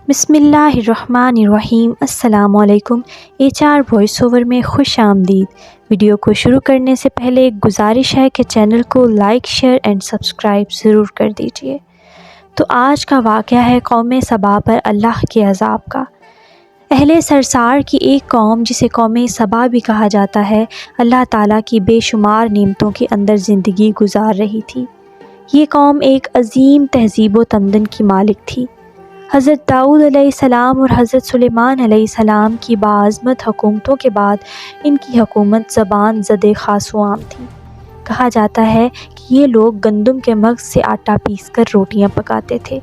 بسم اللہ الرحمن الرحیم۔ السلام علیکم۔ HR وائس اوور میں خوش آمدید۔ ویڈیو کو شروع کرنے سے پہلے ایک گزارش ہے کہ چینل کو لائک، شیئر اینڈ سبسکرائب ضرور کر دیجیے۔ تو آج کا واقعہ ہے قوم سبا پر اللہ کے عذاب کا۔ اہل سرسار کی ایک قوم جسے قوم سبا بھی کہا جاتا ہے، اللہ تعالیٰ کی بے شمار نعمتوں کے اندر زندگی گزار رہی تھی۔ یہ قوم ایک عظیم تہذیب و تمدن کی مالک تھی۔ حضرت داؤد علیہ السلام اور حضرت سلیمان علیہ السلام کی باعظمت حکومتوں کے بعد ان کی حکومت زبان زد خاص و عام تھی۔ کہا جاتا ہے کہ یہ لوگ گندم کے مغز سے آٹا پیس کر روٹیاں پکاتے تھے،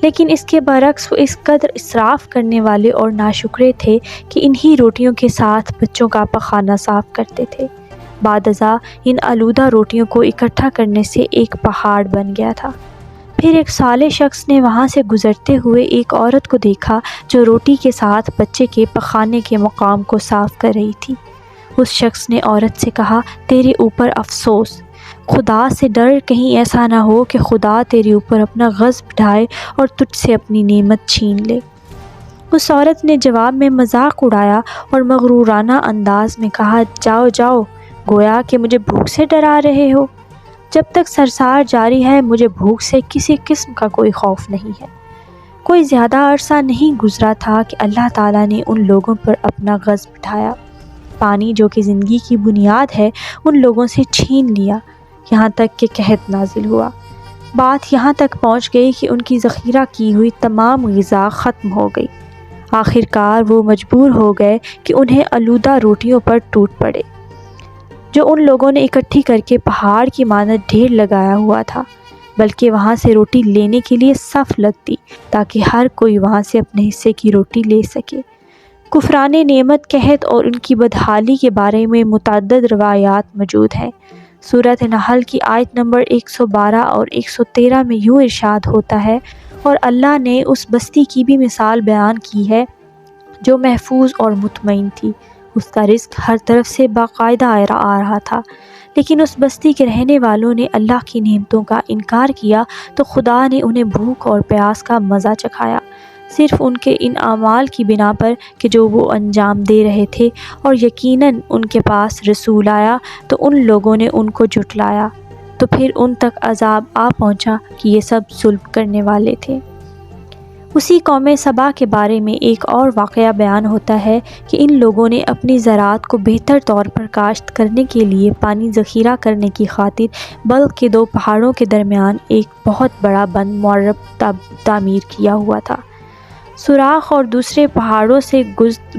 لیکن اس کے برعکس وہ اس قدر اسراف کرنے والے اور ناشکرے تھے کہ انہی روٹیوں کے ساتھ بچوں کا پخانہ صاف کرتے تھے۔ بعد ازاں ان آلودہ روٹیوں کو اکٹھا کرنے سے ایک پہاڑ بن گیا تھا۔ پھر ایک صالح شخص نے وہاں سے گزرتے ہوئے ایک عورت کو دیکھا جو روٹی کے ساتھ بچے کے پخانے کے مقام کو صاف کر رہی تھی۔ اس شخص نے عورت سے کہا، تیرے اوپر افسوس، خدا سے ڈر، کہیں ایسا نہ ہو کہ خدا تیرے اوپر اپنا غضب ڈھائے اور تجھ سے اپنی نعمت چھین لے۔ اس عورت نے جواب میں مذاق اڑایا اور مغرورانہ انداز میں کہا، جاؤ جاؤ، گویا کہ مجھے بھوک سے ڈرا رہے ہو۔ جب تک سرسار جاری ہے مجھے بھوک سے کسی قسم کا کوئی خوف نہیں ہے۔ کوئی زیادہ عرصہ نہیں گزرا تھا کہ اللہ تعالیٰ نے ان لوگوں پر اپنا غضب اٹھایا۔ پانی جو کہ زندگی کی بنیاد ہے ان لوگوں سے چھین لیا، یہاں تک کہ قحط نازل ہوا۔ بات یہاں تک پہنچ گئی کہ ان کی ذخیرہ کی ہوئی تمام غذا ختم ہو گئی۔ آخرکار وہ مجبور ہو گئے کہ انہیں آلودہ روٹیوں پر ٹوٹ پڑے جو ان لوگوں نے اکٹھی کر کے پہاڑ کی مانند ڈھیر لگایا ہوا تھا، بلکہ وہاں سے روٹی لینے کے لیے صف لگتی تاکہ ہر کوئی وہاں سے اپنے حصے کی روٹی لے سکے۔ کفران نعمت، قحط اور ان کی بدحالی کے بارے میں متعدد روایات موجود ہیں۔ سورۃ نحل کی آیت نمبر 112 اور 113 میں یوں ارشاد ہوتا ہے، اور اللہ نے اس بستی کی بھی مثال بیان کی ہے جو محفوظ اور مطمئن تھی۔ اس کا رزق ہر طرف سے باقاعدہ آ رہا تھا، لیکن اس بستی کے رہنے والوں نے اللہ کی نعمتوں کا انکار کیا تو خدا نے انہیں بھوک اور پیاس کا مزہ چکھایا، صرف ان کے ان اعمال کی بنا پر کہ جو وہ انجام دے رہے تھے، اور یقیناً ان کے پاس رسول آیا تو ان لوگوں نے ان کو جھٹلایا، تو پھر ان تک عذاب آ پہنچا کہ یہ سب ظلم کرنے والے تھے۔ اسی قوم سبا کے بارے میں ایک اور واقعہ بیان ہوتا ہے کہ ان لوگوں نے اپنی زراعت کو بہتر طور پر کاشت کرنے کے لیے پانی ذخیرہ کرنے کی خاطر بلخ کے دو پہاڑوں کے درمیان ایک بہت بڑا بند معرب تعمیر کیا ہوا تھا۔ سوراخ اور دوسرے پہاڑوں سے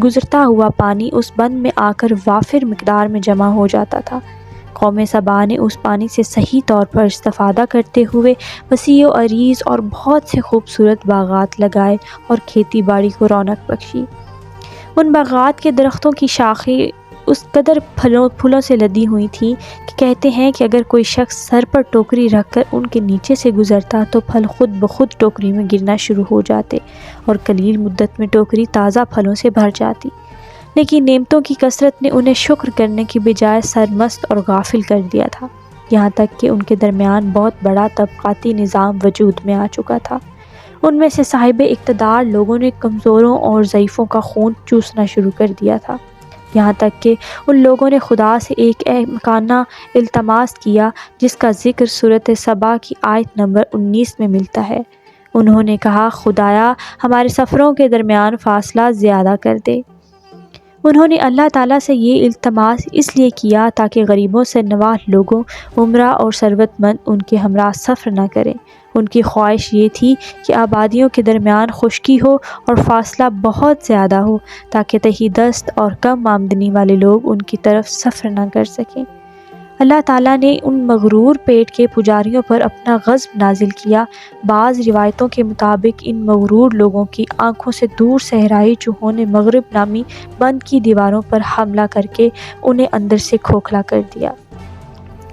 گزرتا ہوا پانی اس بند میں آ کر وافر مقدار میں جمع ہو جاتا تھا۔ قوم سبا نے اس پانی سے صحیح طور پر استفادہ کرتے ہوئے وسیع و عریض اور بہت سے خوبصورت باغات لگائے اور کھیتی باڑی کو رونق بخشی۔ ان باغات کے درختوں کی شاخیں اس قدر پھولوں سے لدی ہوئی تھیں کہ کہتے ہیں کہ اگر کوئی شخص سر پر ٹوکری رکھ کر ان کے نیچے سے گزرتا تو پھل خود بخود ٹوکری میں گرنا شروع ہو جاتے اور قلیل مدت میں ٹوکری تازہ پھلوں سے بھر جاتی۔ لیکن نعمتوں کی کثرت نے انہیں شکر کرنے کی بجائے سرمست اور غافل کر دیا تھا، یہاں تک کہ ان کے درمیان بہت بڑا طبقاتی نظام وجود میں آ چکا تھا۔ ان میں سے صاحب اقتدار لوگوں نے کمزوروں اور ضعیفوں کا خون چوسنا شروع کر دیا تھا، یہاں تک کہ ان لوگوں نے خدا سے ایک احمقانہ التماس کیا جس کا ذکر سورۃ سبا کی آیت نمبر 19 میں ملتا ہے۔ انہوں نے کہا، خدایا ہمارے سفروں کے درمیان فاصلہ زیادہ کر دے۔ انہوں نے اللہ تعالیٰ سے یہ التماس اس لیے کیا تاکہ غریبوں سے نواح لوگوں، عمرہ اور ثروت مند ان کے ہمراہ سفر نہ کریں۔ ان کی خواہش یہ تھی کہ آبادیوں کے درمیان خشکی ہو اور فاصلہ بہت زیادہ ہو تاکہ تہی دست اور کم آمدنی والے لوگ ان کی طرف سفر نہ کر سکیں۔ اللہ تعالیٰ نے ان مغرور پیٹ کے پجاریوں پر اپنا غضب نازل کیا۔ بعض روایتوں کے مطابق ان مغرور لوگوں کی آنکھوں سے دور صحرائی چوہوں نے مغرب نامی بند کی دیواروں پر حملہ کر کے انہیں اندر سے کھوکھلا کر دیا۔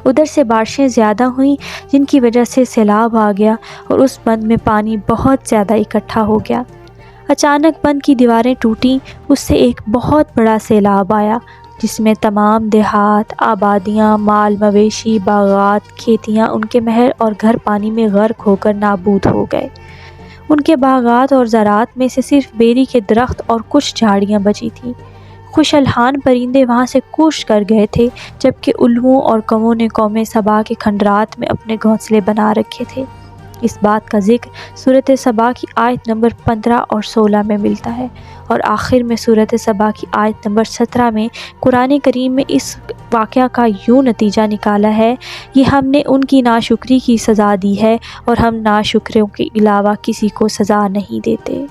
ادھر سے بارشیں زیادہ ہوئیں جن کی وجہ سے سیلاب آ گیا اور اس بند میں پانی بہت زیادہ اکٹھا ہو گیا۔ اچانک بند کی دیواریں ٹوٹیں، اس سے ایک بہت بڑا سیلاب آیا جس میں تمام دیہات، آبادیاں، مال مویشی، باغات، کھیتیاں، ان کے محل اور گھر پانی میں غرق ہو کر نابود ہو گئے۔ ان کے باغات اور زراعت میں سے صرف بیری کے درخت اور کچھ جھاڑیاں بچی تھیں۔ خوش الحان پرندے وہاں سے کوچ کر گئے تھے، جبکہ الوؤں اور کووں نے قوم سبا کے کھنڈرات میں اپنے گھونسلے بنا رکھے تھے۔ اس بات کا ذکر سورۃ سبا کی آیت نمبر 15 اور 16 میں ملتا ہے، اور آخر میں سورۃ سبا کی آیت نمبر 17 میں قرآن کریم میں اس واقعہ کا یوں نتیجہ نکالا ہے: یہ ہم نے ان کی ناشکری کی سزا دی ہے، اور ہم ناشکروں کے علاوہ کسی کو سزا نہیں دیتے۔